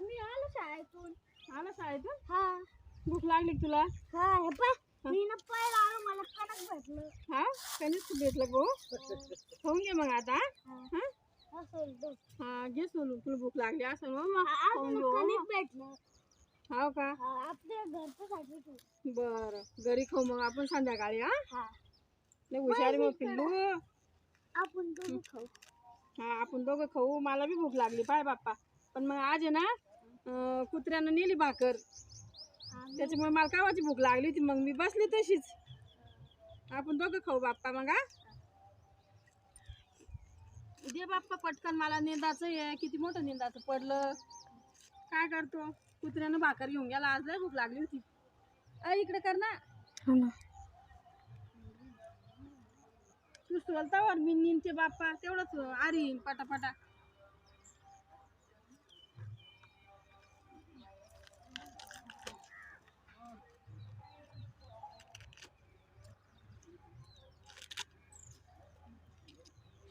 मी आलो शाळेतून. आला शाळेतून? हा भूक लागली का तुला? हा हे पाय मी ना पहिला आलो मला कणक भेटलं. हा कणीस भेटलं गो. खाऊन घे मग आता. हा हा घे सोलून. तुला भूक लागली असेल मग खाऊन घेऊ. कणिक भेटलं. हो का? आपल्या घरच्यासाठी. बरं घरी खाऊ मग आपण संध्याकाळी. हा लय हुशार मग पिल्लू. आपण दोघं खाऊ. हा आपण दोघं खाऊ. मला बी भूक लागली पाय बाप्पा. पण मग आज आहे ना कुत्र्यानं नेली भाकर. त्याच्यामुळे मला कावाची भूक लागली होती. मग मी बसली तशीच. आपण दोघं खाऊ बाप्पा मग. दे बाप्पा पटकन मला निंदाचं आहे. किती मोठं निंदाचं पडलं. काय करतो कुत्र्यानं भाकर घेऊन गेला. आज लय भूक लागली होती. इकडे कर ना. तू सोलतावर मी निंदते बाप्पा. तेवढंच आरीन पटापटा.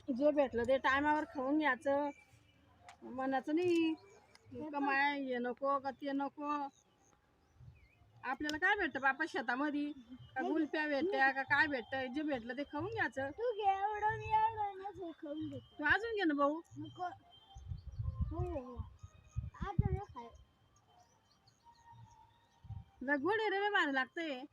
जे भेटलं ते टायमावर खाऊन घ्यायचं. मनाचं नाही कमाय हे नको का ते नको. आपल्याला काय भेटतं बापा शेतामध्ये? का गुलप्या भेटत्या का काय भेटतं? जे भेटलं ते खाऊन घ्यायचं. तू घे एवढं मी एवढं खाऊन घे. तू अजून घे ना भाऊ. नको. हो आता खाय. गोड रे भारी लागतंय.